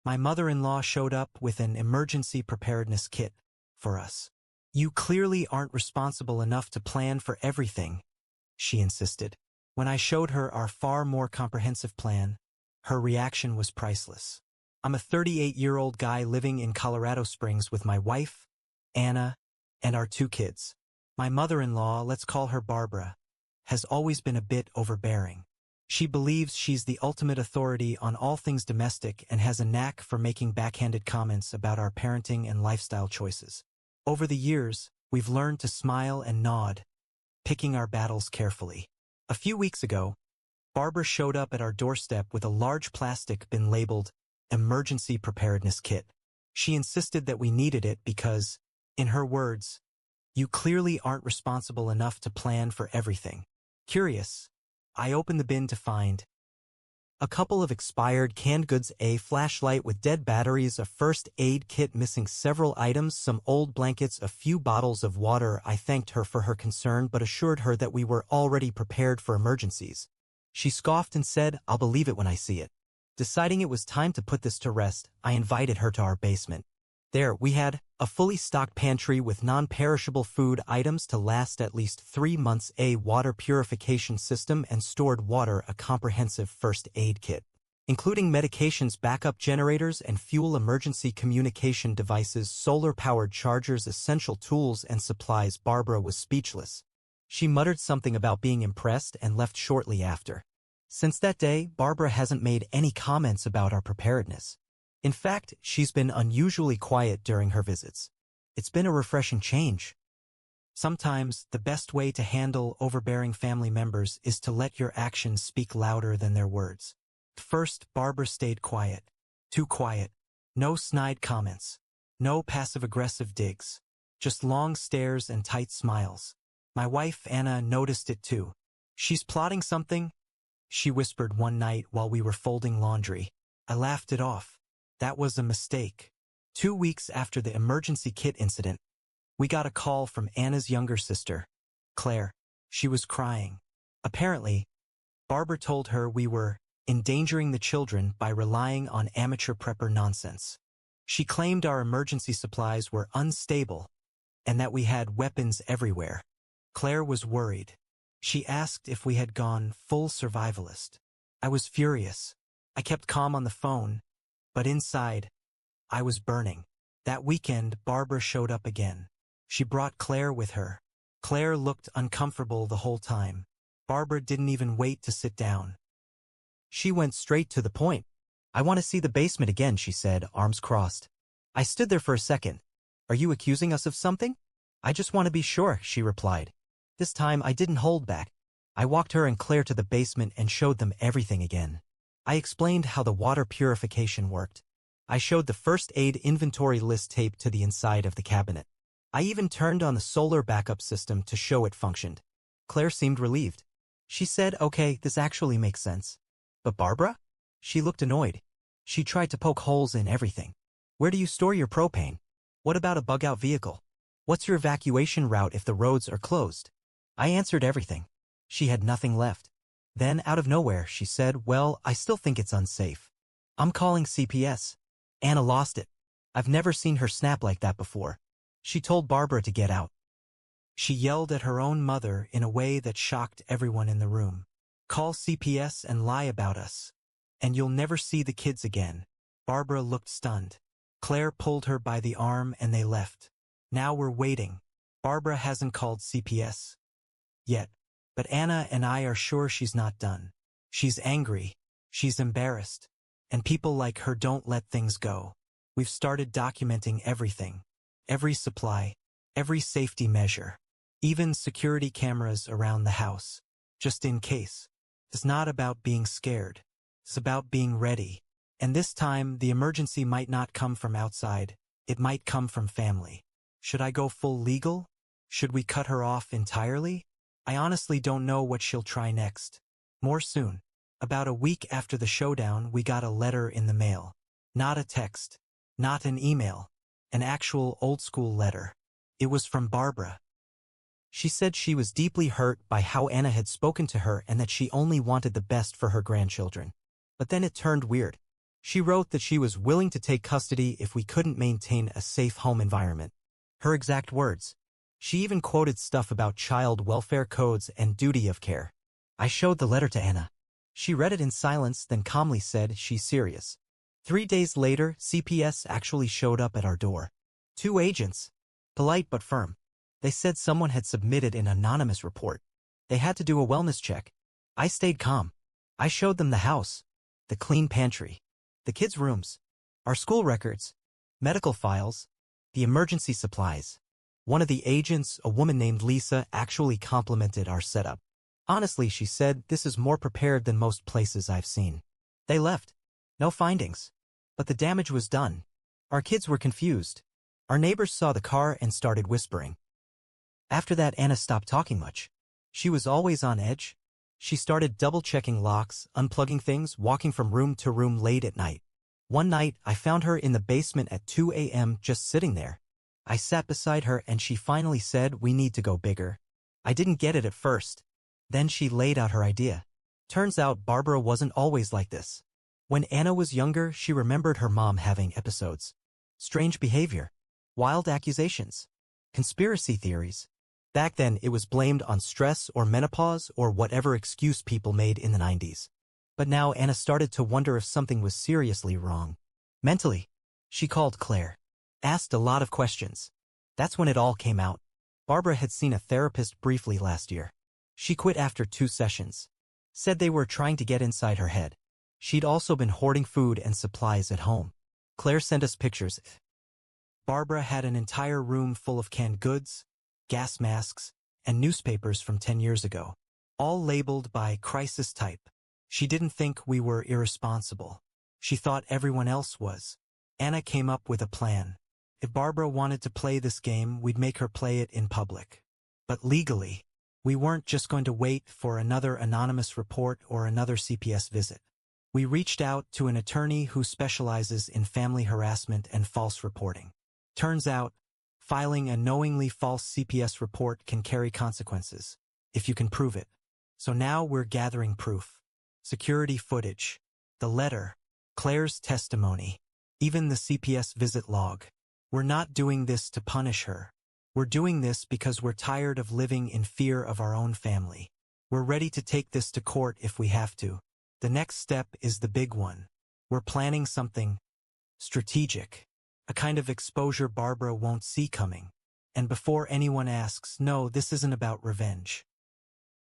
My mother-in-law showed up with an emergency preparedness kit for us. "You clearly aren't responsible enough to plan for everything," she insisted. When I showed her our far more comprehensive plan, her reaction was priceless. I'm a 38-year-old guy living in Colorado Springs with my wife, Anna, and our 2 kids. My mother-in-law, let's call her Barbara, has always been a bit overbearing. She believes she's the ultimate authority on all things domestic and has a knack for making backhanded comments about our parenting and lifestyle choices. Over the years, we've learned to smile and nod, picking our battles carefully. A few weeks ago, Barbara showed up at our doorstep with a large plastic bin labeled Emergency Preparedness Kit. She insisted that we needed it because, in her words, "You clearly aren't responsible enough to plan for everything." Curious, I opened the bin to find a couple of expired canned goods, a flashlight with dead batteries, a first aid kit missing several items, some old blankets, a few bottles of water. I thanked her for her concern but assured her that we were already prepared for emergencies. She scoffed and said, "I'll believe it when I see it." Deciding it was time to put this to rest, I invited her to our basement. There, we had a fully stocked pantry with non-perishable food items to last at least 3 months, a water purification system and stored water, a comprehensive first aid kit, including medications, backup generators, and fuel emergency communication devices, solar-powered chargers, essential tools, and supplies. Barbara was speechless. She muttered something about being impressed and left shortly after. Since that day, Barbara hasn't made any comments about our preparedness. In fact, she's been unusually quiet during her visits. It's been a refreshing change. Sometimes, the best way to handle overbearing family members is to let your actions speak louder than their words. First, Barbara stayed quiet. Too quiet. No snide comments. No passive-aggressive digs. Just long stares and tight smiles. My wife, Anna, noticed it too. "She's plotting something," she whispered one night while we were folding laundry. I laughed it off. That was a mistake. 2 weeks after the emergency kit incident, we got a call from Anna's younger sister, Claire. She was crying. Apparently, Barbara told her we were endangering the children by relying on amateur prepper nonsense. She claimed our emergency supplies were unstable and that we had weapons everywhere. Claire was worried. She asked if we had gone full survivalist. I was furious. I kept calm on the phone, but inside, I was burning. That weekend, Barbara showed up again. She brought Claire with her. Claire looked uncomfortable the whole time. Barbara didn't even wait to sit down. She went straight to the point. "I want to see the basement again," she said, arms crossed. I stood there for a second. "Are you accusing us of something?" "I just want to be sure," she replied. This time I didn't hold back. I walked her and Claire to the basement and showed them everything again. I explained how the water purification worked. I showed the first aid inventory list taped to the inside of the cabinet. I even turned on the solar backup system to show it functioned. Claire seemed relieved. She said, "Okay, this actually makes sense." "But Barbara?" She looked annoyed. She tried to poke holes in everything. "Where do you store your propane? What about a bug-out vehicle? What's your evacuation route if the roads are closed?" I answered everything. She had nothing left. Then, out of nowhere, she said, "Well, I still think it's unsafe. I'm calling CPS." Anna lost it. I've never seen her snap like that before. She told Barbara to get out. She yelled at her own mother in a way that shocked everyone in the room. "Call CPS and lie about us, and you'll never see the kids again." Barbara looked stunned. Claire pulled her by the arm and they left. Now we're waiting. Barbara hasn't called CPS yet. But Anna and I are sure she's not done. She's angry. She's embarrassed. And people like her don't let things go. We've started documenting everything. Every supply. Every safety measure. Even security cameras around the house. Just in case. It's not about being scared. It's about being ready. And this time, the emergency might not come from outside. It might come from family. Should I go full legal? Should we cut her off entirely? I honestly don't know what she'll try next. More soon. About a week after the showdown, we got a letter in the mail. Not a text. Not an email. An actual old-school letter. It was from Barbara. She said she was deeply hurt by how Anna had spoken to her and that she only wanted the best for her grandchildren. But then it turned weird. She wrote that she was willing to take custody if we couldn't maintain a safe home environment. Her exact words. She even quoted stuff about child welfare codes and duty of care. I showed the letter to Anna. She read it in silence, then calmly said she's serious. 3 days later, CPS actually showed up at our door. 2 agents. Polite but firm. They said someone had submitted an anonymous report. They had to do a wellness check. I stayed calm. I showed them the house, the clean pantry, the kids' rooms, our school records, medical files, the emergency supplies. One of the agents, a woman named Lisa, actually complimented our setup. Honestly, she said, this is more prepared than most places I've seen. They left. No findings. But the damage was done. Our kids were confused. Our neighbors saw the car and started whispering. After that, Anna stopped talking much. She was always on edge. She started double-checking locks, unplugging things, walking from room to room late at night. One night, I found her in the basement at 2 a.m. just sitting there. I sat beside her and she finally said, we need to go bigger. I didn't get it at first. Then she laid out her idea. Turns out Barbara wasn't always like this. When Anna was younger, she remembered her mom having episodes. Strange behavior. Wild accusations. Conspiracy theories. Back then, it was blamed on stress or menopause or whatever excuse people made in the 90s. But now Anna started to wonder if something was seriously wrong. Mentally. She called Claire. Asked a lot of questions. That's when it all came out. Barbara had seen a therapist briefly last year. She quit after 2 sessions. Said they were trying to get inside her head. She'd also been hoarding food and supplies at home. Claire sent us pictures. Barbara had an entire room full of canned goods, gas masks, and newspapers from 10 years ago, all labeled by crisis type. She didn't think we were irresponsible. She thought everyone else was. Anna came up with a plan. If Barbara wanted to play this game, we'd make her play it in public. But legally, we weren't just going to wait for another anonymous report or another CPS visit. We reached out to an attorney who specializes in family harassment and false reporting. Turns out, filing a knowingly false CPS report can carry consequences, if you can prove it. So now we're gathering proof. Security footage, the letter, Claire's testimony, even the CPS visit log. We're not doing this to punish her. We're doing this because we're tired of living in fear of our own family. We're ready to take this to court if we have to. The next step is the big one. We're planning something strategic, a kind of exposure Barbara won't see coming. And before anyone asks, no, this isn't about revenge.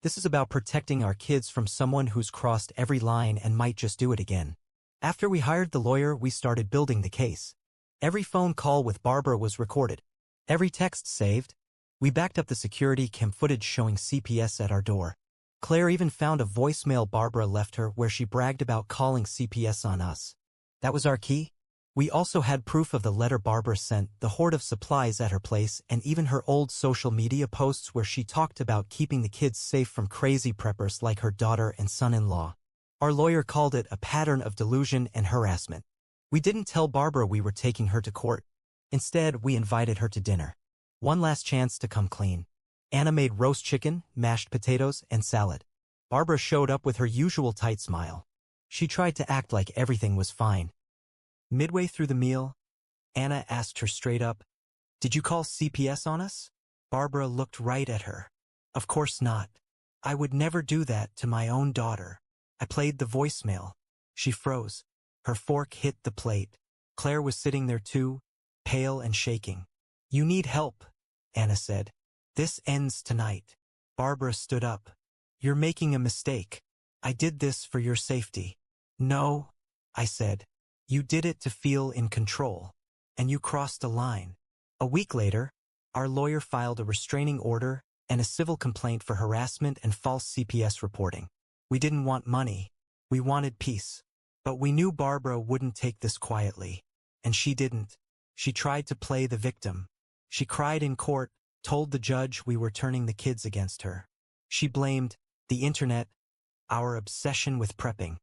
This is about protecting our kids from someone who's crossed every line and might just do it again. After we hired the lawyer, we started building the case. Every phone call with Barbara was recorded. Every text saved. We backed up the security cam footage showing CPS at our door. Claire even found a voicemail Barbara left her where she bragged about calling CPS on us. That was our key. We also had proof of the letter Barbara sent, the hoard of supplies at her place, and even her old social media posts where she talked about keeping the kids safe from crazy preppers like her daughter and son-in-law. Our lawyer called it a pattern of delusion and harassment. We didn't tell Barbara we were taking her to court. Instead, we invited her to dinner. One last chance to come clean. Anna made roast chicken, mashed potatoes, and salad. Barbara showed up with her usual tight smile. She tried to act like everything was fine. Midway through the meal, Anna asked her straight up, "Did you call CPS on us?" Barbara looked right at her. "Of course not. I would never do that to my own daughter." I played the voicemail. She froze. Her fork hit the plate. Claire was sitting there too, pale and shaking. "You need help," Anna said. "This ends tonight." Barbara stood up. "You're making a mistake. I did this for your safety." "No," I said. "You did it to feel in control. And you crossed a line." A week later, our lawyer filed a restraining order and a civil complaint for harassment and false CPS reporting. We didn't want money. We wanted peace. But we knew Barbara wouldn't take this quietly. And she didn't. She tried to play the victim. She cried in court, told the judge we were turning the kids against her. She blamed the internet, our obsession with prepping,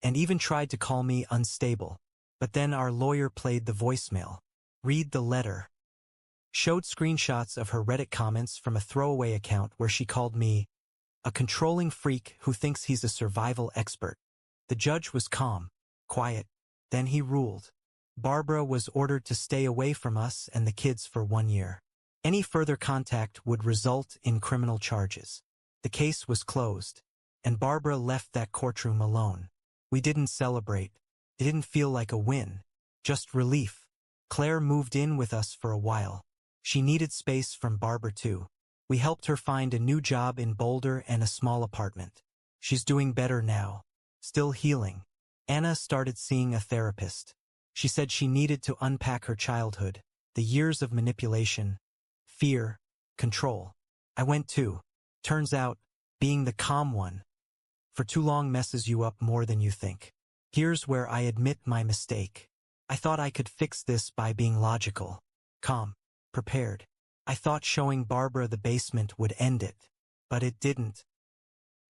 and even tried to call me unstable. But then our lawyer played the voicemail, read the letter, showed screenshots of her Reddit comments from a throwaway account where she called me a controlling freak who thinks he's a survival expert. The judge was calm, quiet. Then he ruled. Barbara was ordered to stay away from us and the kids for 1 year. Any further contact would result in criminal charges. The case was closed, and Barbara left that courtroom alone. We didn't celebrate. It didn't feel like a win, just relief. Claire moved in with us for a while. She needed space from Barbara too. We helped her find a new job in Boulder and a small apartment. She's doing better now, still healing. Anna started seeing a therapist. She said she needed to unpack her childhood, the years of manipulation, fear, control. I went too. Turns out, being the calm one for too long messes you up more than you think. Here's where I admit my mistake. I thought I could fix this by being logical, calm, prepared. I thought showing Barbara the basement would end it, but it didn't.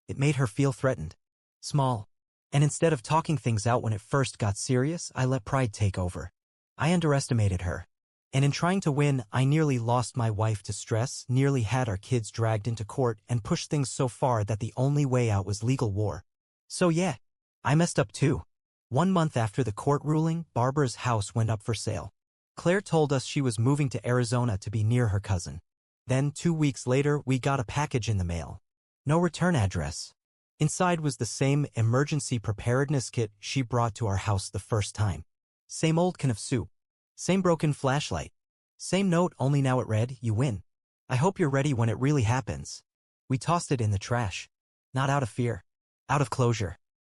It made her feel threatened, small, and instead of talking things out when it first got serious, I let pride take over. I underestimated her, and in trying to win, I nearly lost my wife to stress, nearly had our kids dragged into court, and pushed things so far that the only way out was legal war. So yeah, I messed up too. 1 month after the court ruling, Barbara's house went up for sale. Claire told us she was moving to Arizona to be near her cousin. Then 2 weeks later, we got a package in the mail. No return address. Inside was the same emergency preparedness kit she brought to our house the first time. Same old can of soup. Same broken flashlight. Same note, only now it read, "You win. I hope you're ready when it really happens." We tossed it in the trash. Not out of fear. Out of closure.